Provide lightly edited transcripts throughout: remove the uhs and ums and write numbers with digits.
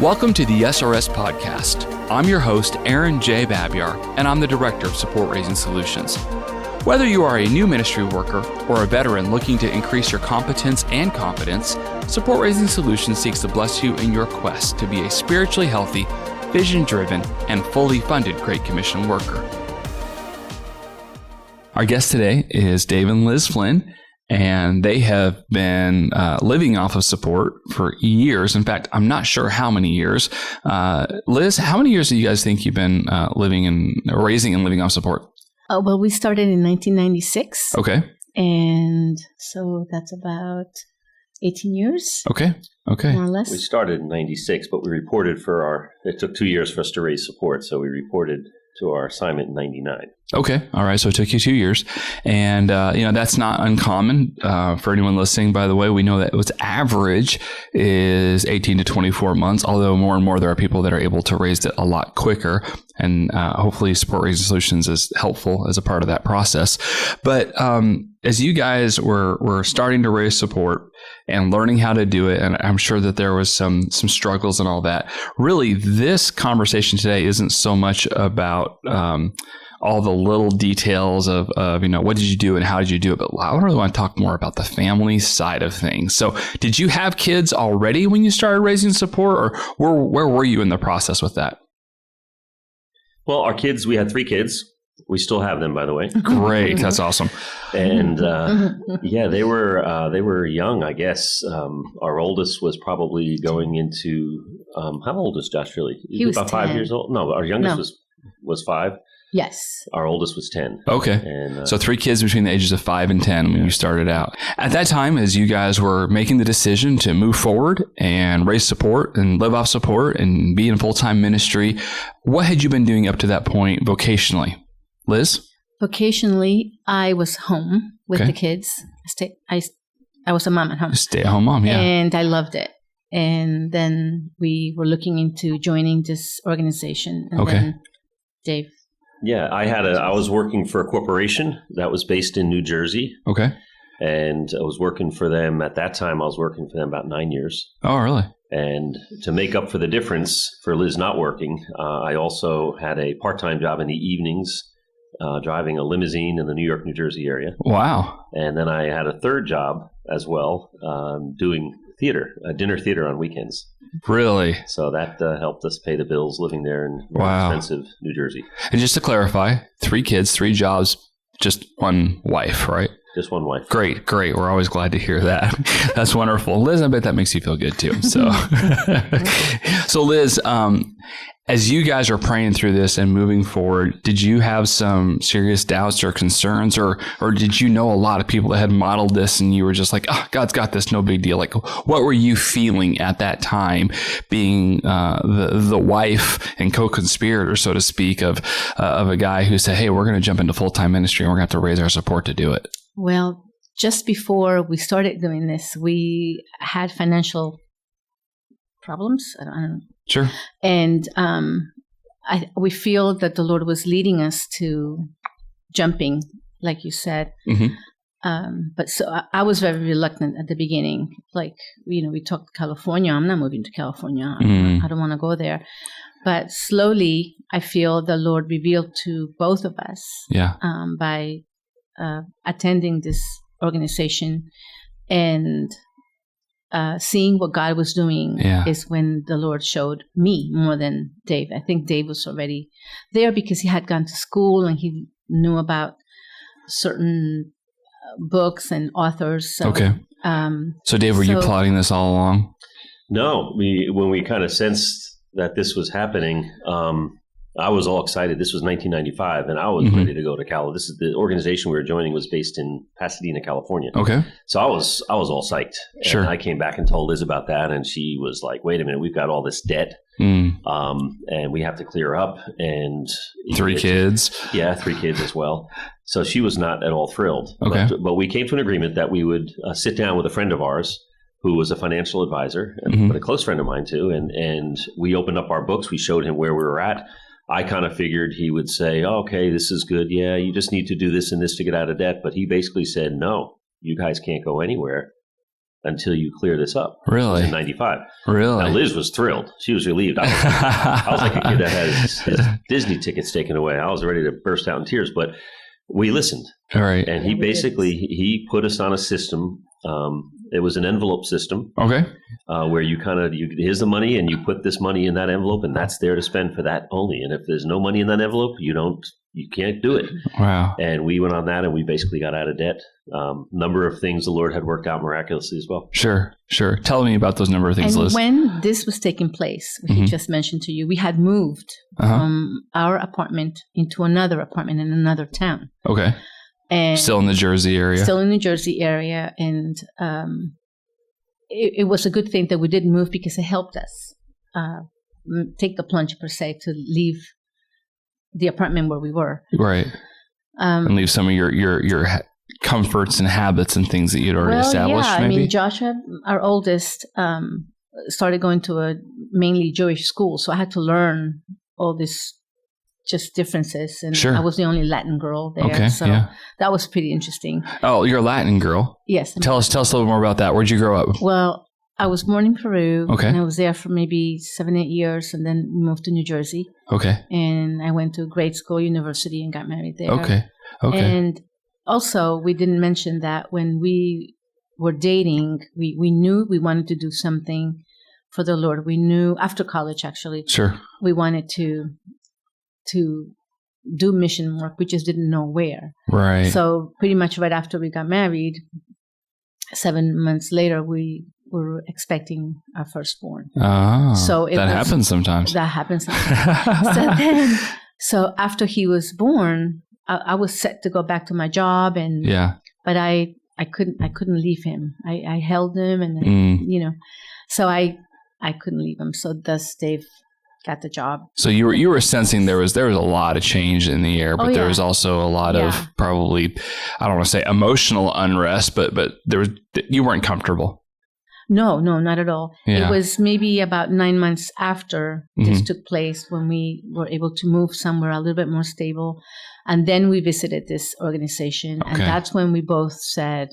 Welcome to the SRS Podcast. I'm your host, Aaron J. Babyar, and I'm the Director of Support Raising Solutions. Whether you are a new ministry worker or a veteran looking to increase your competence and confidence, Support Raising Solutions seeks to bless you in your quest to be a spiritually healthy, vision-driven, and fully funded Great Commission worker. Our guest today is Dave and Liz Flynn, and they have been living off of support for years. In fact, I'm not sure how many years. Liz, how many years do you guys think you've been raising and living off support? Well, we started in 1996. Okay. And so that's about 18 years. Okay. More or less. We started in 96, but we reported it took 2 years for us to raise support. So we reported to our assignment in 99. Okay. All right. So it took you 2 years. And, that's not uncommon for anyone listening. By the way, we know that what's average is 18 to 24 months, although more and more there are people that are able to raise it a lot quicker. And hopefully Support Raising Solutions is helpful as a part of that process. But as you guys were starting to raise support and learning how to do it, and I'm sure that there was some struggles and all that, really this conversation today isn't so much about all the little details of what did you do and how did you do it, but I really want to talk more about the family side of things. So did you have kids already when you started raising support, or where were you in the process with that? Well, our kids, we had 3 kids. We still have them, by the way. Great. That's awesome. And they were young, I guess. Our oldest was probably going into, how old was Josh really? He was about 10. 5 years old? No, our youngest was 5. Yes. Our oldest was 10. Okay. And, so 3 kids between the ages of 5 and 10 when you started out. At that time, as you guys were making the decision to move forward and raise support and live off support and be in full-time ministry, what had you been doing up to that point vocationally? Liz? Vocationally, I was home with the kids. I was a mom at home. Stay-at-home mom, yeah. And I loved it. And then we were looking into joining this organization. And then Dave. Yeah, I was working for a corporation that was based in New Jersey. Okay. And I was working for them at that time. I was working for them about 9 years. Oh, really? And to make up for the difference for Liz not working, I also had a part-time job in the evenings, driving a limousine in the New York, New Jersey area. Wow. And then I had a third job as well, doing theater, dinner theater on weekends. Really? So that helped us pay the bills living there in expensive New Jersey. And just to clarify, 3 kids, 3 jobs, just one wife, right? Just one wife. Great. We're always glad to hear that. That's wonderful. Liz, I bet that makes you feel good too. So Liz, as you guys are praying through this and moving forward, did you have some serious doubts or concerns, or did you know a lot of people that had modeled this and you were just like, oh, God's got this, no big deal? Like, what were you feeling at that time, being the wife and co-conspirator, so to speak, of a guy who said, hey, we're going to jump into full-time ministry and we're going to have to raise our support to do it? Well, just before we started doing this, we had financial problems. I don't know. Sure. And we feel that the Lord was leading us to jumping, like you said. Mm-hmm. But so I was very reluctant at the beginning. Like, we talked California. I'm not moving to California. I don't want to go there. But slowly, I feel the Lord revealed to both of us by attending this organization and seeing what God was doing is when the Lord showed me more than Dave. I think Dave was already there because he had gone to school and he knew about certain books and authors. So, so Dave, were you plotting this all along? No, when we kind of sensed that this was happening, I was all excited. This was 1995, and I was ready to go to Cal. This is the organization we were joining was based in Pasadena, California. Okay. So I was all psyched. Sure. And I came back and told Liz about that, and she was like, "Wait a minute, we've got all this debt, and we have to clear up." And 3 kids. Yeah, 3 kids as well. So she was not at all thrilled. Okay. But we came to an agreement that we would sit down with a friend of ours who was a financial advisor, but a close friend of mine too, and we opened up our books. We showed him where we were at. I kind of figured he would say, oh, okay, this is good. Yeah, you just need to do this and this to get out of debt. But he basically said, no, you guys can't go anywhere until you clear this up. Really? In 95. Really? Now, Liz was thrilled. She was relieved. I was like a kid that has his Disney tickets taken away. I was ready to burst out in tears, but we listened. All right. And he put us on a system. It was an envelope system. Okay. Where here's the money, and you put this money in that envelope, and that's there to spend for that only. And if there's no money in that envelope, you can't do it. Wow. And we went on that, and we basically got out of debt. Number of things the Lord had worked out miraculously as well. Sure. Tell me about those number of things, and Liz. When this was taking place, which he just mentioned to you, we had moved from our apartment into another apartment in another town. Okay. And still in the Jersey area. Still in the Jersey area. And it was a good thing that we didn't move because it helped us take the plunge, per se, to leave the apartment where we were. Right. And leave some of your comforts and habits and things that you'd already established, yeah. maybe? I mean, Joshua, our oldest, started going to a mainly Jewish school. So I had to learn all this just differences. And sure. I was the only Latin girl there. Okay, so that was pretty interesting. Oh, you're a Latin girl? Yes. Tell us a little bit more about that. Where'd you grow up? Well, I was born in Peru. Okay. And I was there for maybe 7-8 years, and then moved to New Jersey. Okay. And I went to grade school, university, and got married there. Okay. And also, we didn't mention that when we were dating, we knew we wanted to do something for the Lord. We knew, after college, actually. Sure. We wanted to do mission work. We just didn't know where. Right. So pretty much right after we got married, 7 months later, we were expecting our firstborn. Oh, so that happens sometimes. That happens so after he was born, I was set to go back to my job, but I couldn't leave him. I held him, and so I couldn't leave him. So thus Dave got the job. So you were sensing there was a lot of change in the air, but there was also a lot of probably, I don't want to say emotional unrest, but you weren't comfortable. No, not at all. Yeah. It was maybe about 9 months after this took place when we were able to move somewhere a little bit more stable. And then we visited this organization. Okay. And that's when we both said,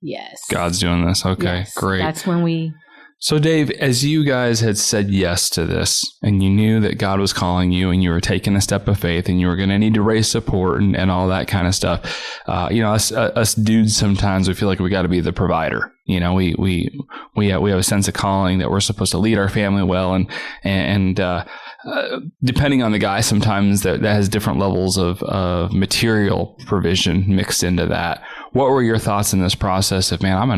yes. God's doing this. Okay, yes, great. That's when we... So Dave, as you guys had said yes to this, and you knew that God was calling you, and you were taking a step of faith, and you were going to need to raise support and all that kind of stuff, us dudes sometimes we feel like we got to be the provider. We have a sense of calling that we're supposed to lead our family well, and depending on the guy, sometimes that has different levels of material provision mixed into that. What were your thoughts in this process of, man, I'm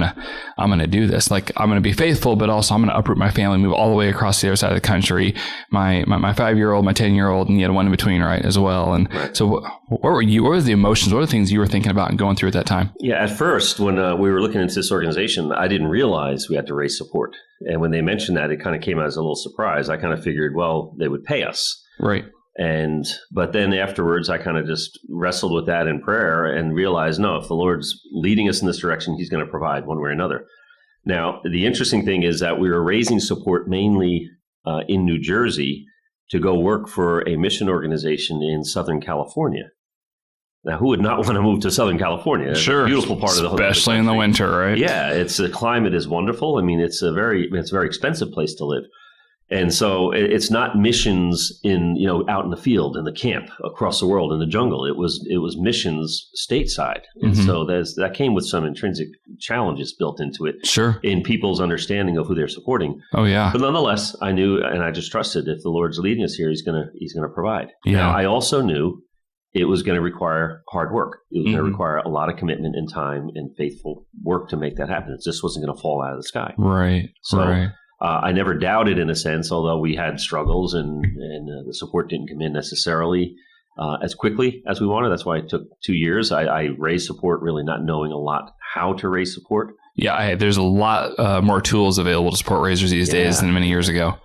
gonna do this. Like, I'm gonna be faithful, but also I'm gonna uproot my family, move all the way across the other side of the country. My 5-year-old, my 10-year-old, and you had one in between, right, as well. And so, what were the emotions? What are the things you were thinking about and going through at that time? Yeah, at first, when we were looking into this organization, I didn't realize we had to raise support. And when they mentioned that, it kind of came out as a little surprise. I kind of figured, well, they would pay us. Right. But then afterwards, I kind of just wrestled with that in prayer and realized, no, if the Lord's leading us in this direction, he's going to provide one way or another. Now, the interesting thing is that we were raising support mainly in New Jersey to go work for a mission organization in Southern California. Now, who would not want to move to Southern California? It's a beautiful part of the whole country. Especially in the winter, right? Yeah, the climate is wonderful. I mean, it's a very expensive place to live. And so it's not missions out in the field, in the camp, across the world, in the jungle. It was missions stateside. And so that came with some intrinsic challenges built into it. Sure. In people's understanding of who they're supporting. Oh, yeah. But nonetheless, I knew, and I just trusted, if the Lord's leading us here, he's gonna provide. Yeah. Now, I also knew it was going to require hard work. It was going to require a lot of commitment and time and faithful work to make that happen. It just wasn't going to fall out of the sky. Right. So I never doubted, in a sense, although we had struggles and the support didn't come in necessarily as quickly as we wanted. That's why it took 2 years. I raised support really not knowing a lot how to raise support. Yeah, there's a lot more tools available to support raisers these days than many years ago.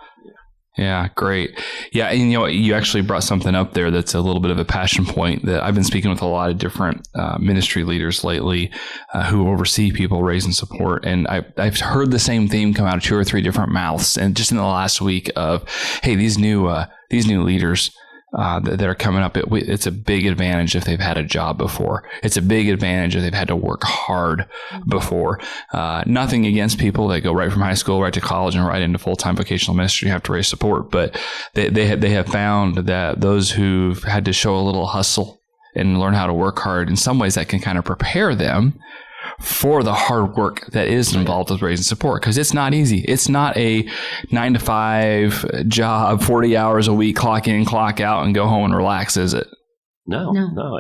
Yeah, great. Yeah, and you actually brought something up there that's a little bit of a passion point that I've been speaking with a lot of different ministry leaders lately who oversee people raising support, and I've heard the same theme come out of 2 or 3 different mouths, and just in the last week of, hey, these new leaders, that are coming up, it's a big advantage if they've had a job before. It's a big advantage if they've had to work hard before. Nothing against people that go right from high school right to college and right into full-time vocational ministry have to raise support, but they have found that those who've had to show a little hustle and learn how to work hard, in some ways that can kind of prepare them for the hard work that is involved with raising support, because it's not easy. It's not a 9-to-5 job, 40 hours a week, clock in, clock out, and go home and relax, is it? No.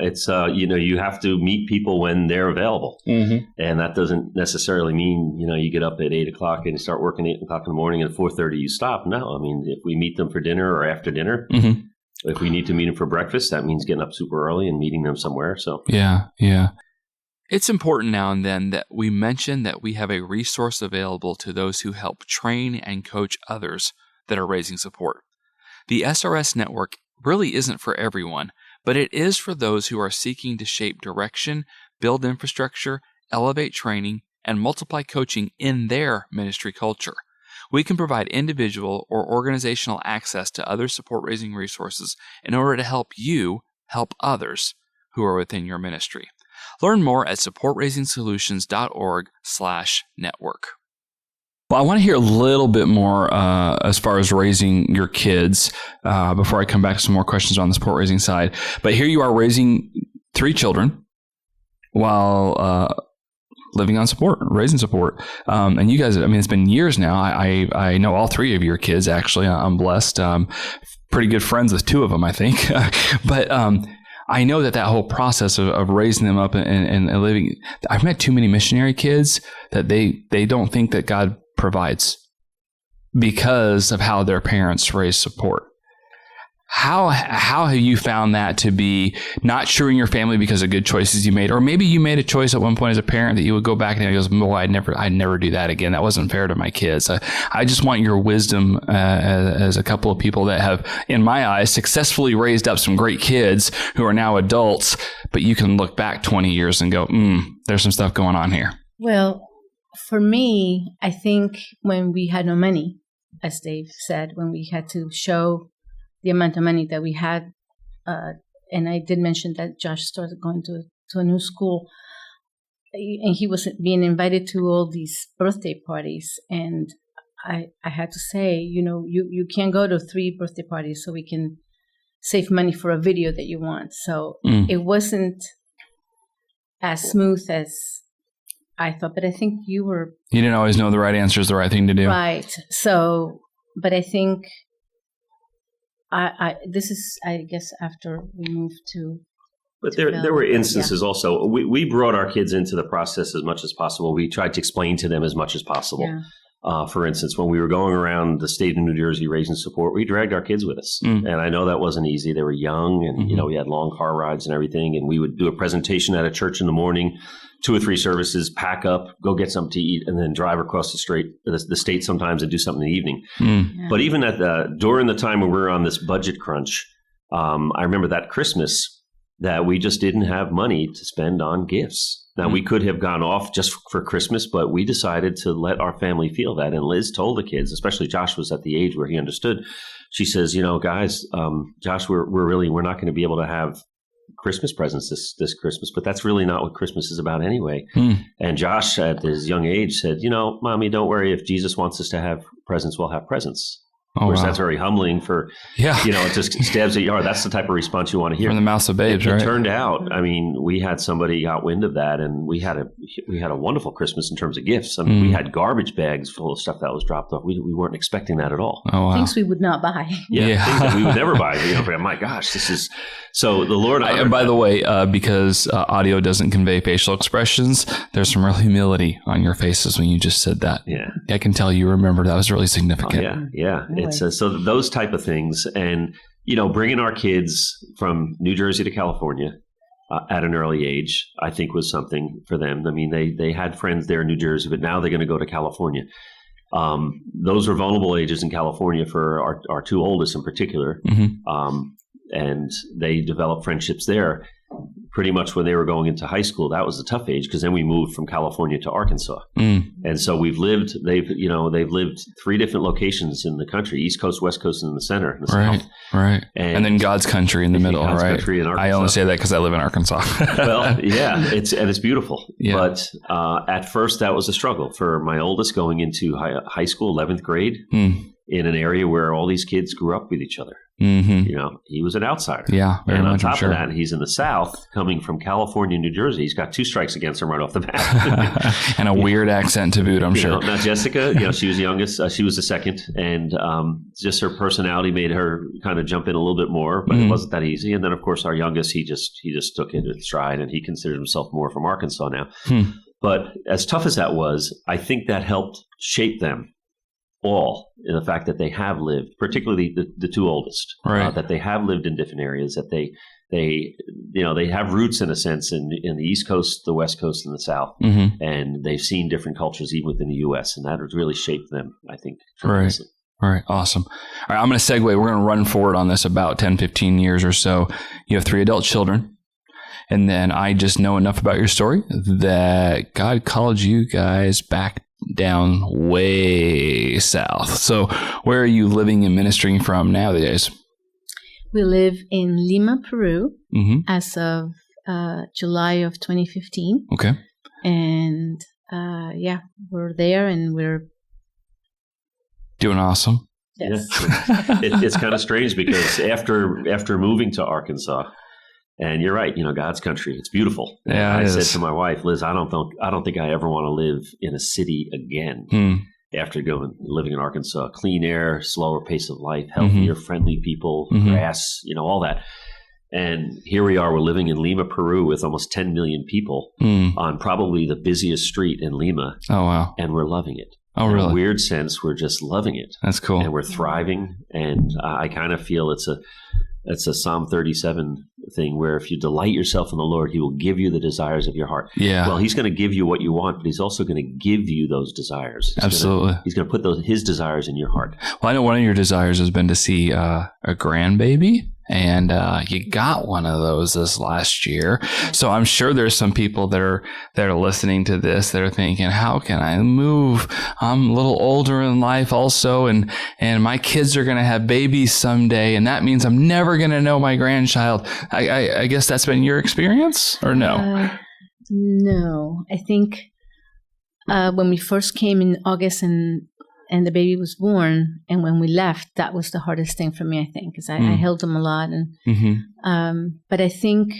It's, you have to meet people when they're available. Mm-hmm. And that doesn't necessarily mean, you get up at 8 o'clock and start working at 8 o'clock in the morning and at 4:30 you stop. No, I mean, if we meet them for dinner or after dinner, mm-hmm. if we need to meet them for breakfast, that means getting up super early and meeting them somewhere. So yeah. It's important now and then that we mention that we have a resource available to those who help train and coach others that are raising support. The SRS network really isn't for everyone, but it is for those who are seeking to shape direction, build infrastructure, elevate training, and multiply coaching in their ministry culture. We can provide individual or organizational access to other support-raising resources in order to help you help others who are within your ministry. Learn more at supportraisingsolutions.org/network. Well, I want to hear a little bit more as far as raising your kids before I come back to some more questions on the support raising side. But here you are raising 3 children while living on support, raising support. And you guys, it's been years now. I know all 3 of your kids, actually. I'm blessed. Pretty good friends with 2 of them, I think. But I know that whole process of raising them up and living, I've met too many missionary kids that they don't think that God provides because of how their parents raise support. How have you found that to be not true in your family because of good choices you made? Or maybe you made a choice at one point as a parent that you would go back and goes, boy, I'd never do that again. That wasn't fair to my kids. I just want your wisdom as a couple of people that have, in my eyes, successfully raised up some great kids who are now adults, but you can look back 20 years and go, there's some stuff going on here. Well, for me, I think when we had no money, as Dave said, when we had to show the amount of money that we had, and I did mention that Josh started going to a new school, and he was being invited to all these birthday parties, and I had to say, you can't go to 3 birthday parties so we can save money for a video that you want. So it wasn't as smooth as I thought, but I think you didn't always know the right answer is the right thing to do. Right. So, but I think this is, I guess, after we moved to. But there were instances also. We brought our kids into the process as much as possible. We tried to explain to them as much as possible. Yeah. For instance, when we were going around the state of New Jersey raising support, we dragged our kids with us. And I know that wasn't easy. They were young and, we had long car rides and everything. And we would do a presentation at a church in the morning, 2 or 3 services, pack up, go get something to eat, and then drive across the state sometimes and do something in the evening. Yeah. But even during the time when we were on this budget crunch, I remember that Christmas that we just didn't have money to spend on gifts. Now, we could have gone off just for Christmas, but we decided to let our family feel that. And Liz told the kids, especially Josh was at the age where he understood. She says, guys, Josh, we're not going to be able to have Christmas presents this Christmas, but that's really not what Christmas is about anyway. And Josh, at his young age, said, Mommy, don't worry. If Jesus wants us to have presents, we'll have presents. Of course, that's very humbling for, it just stabs at your heart. That's the type of response you want to hear. From the mouths of babes, right? It turned out, we had somebody got wind of that, and we had a wonderful Christmas in terms of gifts. We had garbage bags full of stuff that was dropped off. We weren't expecting that at all. Oh, wow. Things we would not buy. Yeah. Things that we would never buy. My gosh, this is... So the Lord... And by the way, because audio doesn't convey facial expressions, there's some real humility on your faces when you just said that. Yeah. I can tell you remember that was really significant. Yeah. It's so those type of things, and bringing our kids from New Jersey to California at an early age, I think was something for them. They had friends there in New Jersey, but now they're going to go to California. Those were vulnerable ages in California for our 2 oldest in particular. and they developed friendships there. Pretty much when they were going into high school, that was a tough age because then we moved from California to Arkansas, and so they've lived 3 different locations in the country: East Coast, West Coast, and the center, in the South. Right, and then God's country in the middle, God's right? Country in Arkansas. I only say that because I live in Arkansas. Well, yeah, it's beautiful. Yeah. But at first, that was a struggle for my oldest going into high school, 11th grade, in an area where all these kids grew up with each other. He was an outsider. Yeah, very and on much, top of that, he's in the South, coming from California, New Jersey. He's got 2 strikes against him right off the bat, and a weird accent to boot. I'm sure. Now Jessica, she was the youngest. She was the second, and just her personality made her kind of jump in a little bit more. But it wasn't that easy. And then, of course, our youngest, he just took it in stride, and he considers himself more from Arkansas now. But as tough as that was, I think that helped shape them all in the fact that they have lived, particularly the 2 oldest, that they have lived in different areas, that they have roots in a sense in the East Coast, the West Coast, and the South, and they've seen different cultures even within the U.S., and that has really shaped them, I think, tremendously. All right. Awesome. All right. I'm going to segue. We're going to run forward on this about 10, 15 years or so. You have 3 adult children. And then I just know enough about your story that God called you guys back down way south. So where are you living and ministering from nowadays? We live in Lima, Peru, as of July of 2015. Okay. And we're there and we're doing awesome. Yes. Yeah. It's kind of strange because after moving to Arkansas, and you're right, God's country, it's beautiful. Yeah, I said to my wife, Liz, I don't think I ever want to live in a city again after living in Arkansas. Clean air, slower pace of life, healthier, friendly people, grass, all that. And here we are, we're living in Lima, Peru with almost 10 million people on probably the busiest street in Lima. Oh, wow. And we're loving it. Oh, really? In a weird sense, we're just loving it. That's cool. And we're thriving. And I kind of feel it's a Psalm 37 thing where if you delight yourself in the Lord, he will give you the desires of your heart. Yeah. Well, he's going to give you what you want, but he's also going to give you those desires. Absolutely. He's going to put his desires in your heart. Well, I know one of your desires has been to see a grandbaby. And you got one of those this last year. So I'm sure there's some people that are listening to this that are thinking, how can I move? I'm a little older in life also, and my kids are going to have babies someday, and that means I'm never going to know my grandchild. I guess that's been your experience, or no? No. I think when we first came in August and the baby was born, and when we left, that was the hardest thing for me, I think, because I held him a lot. And but I think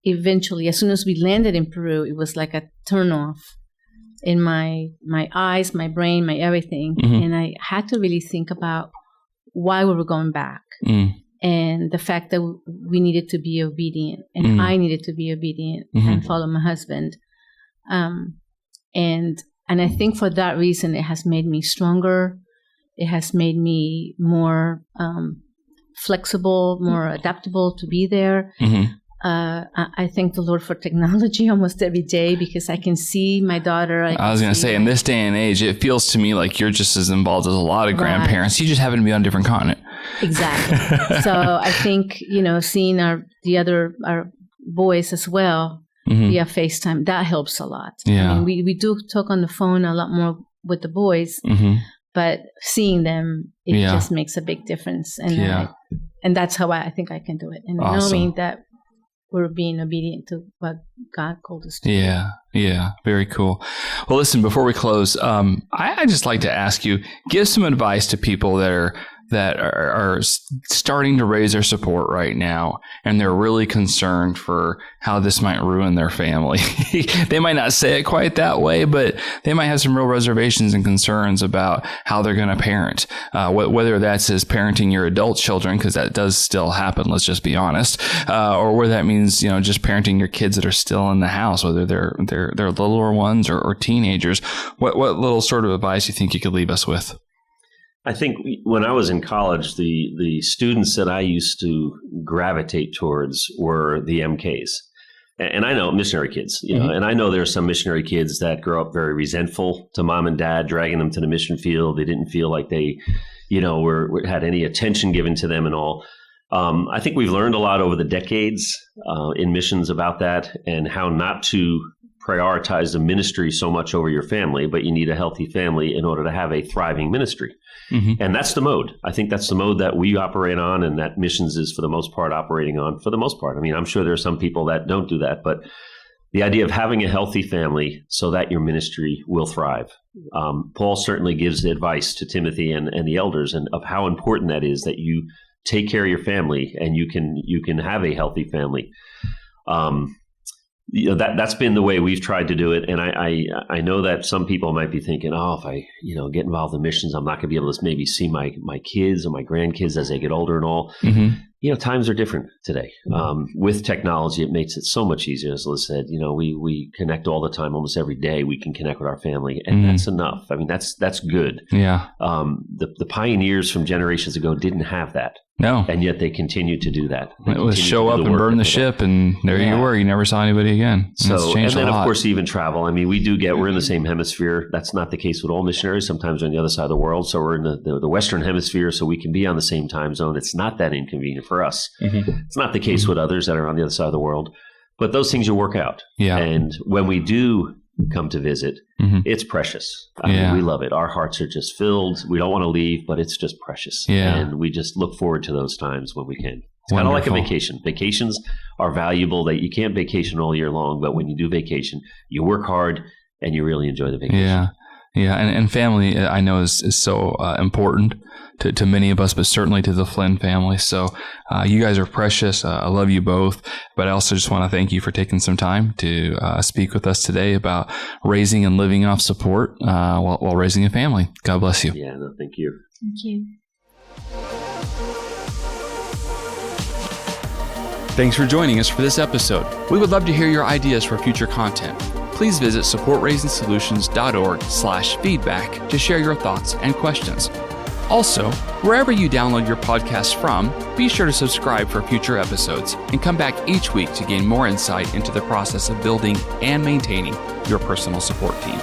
eventually, as soon as we landed in Peru, it was like a turn off in my eyes, my brain, my everything. And I had to really think about why we were going back. And the fact that we needed to be obedient, and I needed to be obedient and follow my husband. And I think for that reason, it has made me stronger. It has made me more flexible, more adaptable to be there. I thank the Lord for technology almost every day because I can see my daughter. I was going to say, in this day and age, it feels to me like you're just as involved as a lot of grandparents. You just happen to be on a different continent. Exactly. So I think, seeing our boys as well, via FaceTime, that helps a lot. Yeah. I mean, we do talk on the phone a lot more with the boys, but seeing them, it just makes a big difference. And and that's how I think I can do it. And knowing that we're being obedient to what God called us to do. Yeah. Very cool. Well, listen, before we close, I just like to ask you, give some advice to people that are starting to raise their support right now, and they're really concerned for how this might ruin their family. They might not say it quite that way, but they might have some real reservations and concerns about how they're going to parent, whether that's as parenting your adult children, because that does still happen, let's just be honest, or whether that means, just parenting your kids that are still in the house, whether they're littler ones or teenagers. What little sort of advice you think you could leave us with? I think when I was in college, the students that I used to gravitate towards were the MKs. And I know missionary kids, and I know there's some missionary kids that grow up very resentful to mom and dad, dragging them to the mission field. They didn't feel like they, had any attention given to them and all. I think we've learned a lot over the decades in missions about that and how not to prioritize the ministry so much over your family, but you need a healthy family in order to have a thriving ministry. Mm-hmm. And that's the mode. I think that's the mode that we operate on and that missions is for the most part operating on for the most part. I mean, I'm sure there are some people that don't do that, but the idea of having a healthy family so that your ministry will thrive. Paul certainly gives advice to Timothy and the elders and of how important that is that you take care of your family and you can have a healthy family. That's been the way we've tried to do it. And I know that some people might be thinking, if I, get involved in missions, I'm not going to be able to maybe see my kids or my grandkids as they get older and all. Mm-hmm. Times are different today. With technology, it makes it so much easier. As Liz said, we connect all the time, almost every day. We can connect with our family, and that's enough. I mean, that's good. Yeah. The pioneers from generations ago didn't have that. No. And yet they continue to do that. It was show up and burn the ship, and there you were. You never saw anybody again. And then, of course, even travel. I mean, we're in the same hemisphere. That's not the case with all missionaries. Sometimes we're on the other side of the world. So we're in the Western hemisphere, so we can be on the same time zone. It's not that inconvenient for us. Mm-hmm. It's not the case with others that are on the other side of the world. But those things will work out. Yeah. And when we do come to visit, it's precious. I mean, we love it. Our hearts are just filled. We don't want to leave, but it's just precious. Yeah. And we just look forward to those times when we can. It's kind of like a vacation. Vacations are valuable. That you can't vacation all year long, but when you do vacation, you work hard and you really enjoy the vacation. Yeah. Yeah, and family, I know, is so important to many of us, but certainly to the Flynn family. So you guys are precious. I love you both. But I also just want to thank you for taking some time to speak with us today about raising and living off support while raising a family. God bless you. Yeah, no, thank you. Thank you. Thanks for joining us for this episode. We would love to hear your ideas for future content. Please visit supportraisengsolutions.org/feedback to share your thoughts and questions. Also, wherever you download your podcasts from, be sure to subscribe for future episodes and come back each week to gain more insight into the process of building and maintaining your personal support team.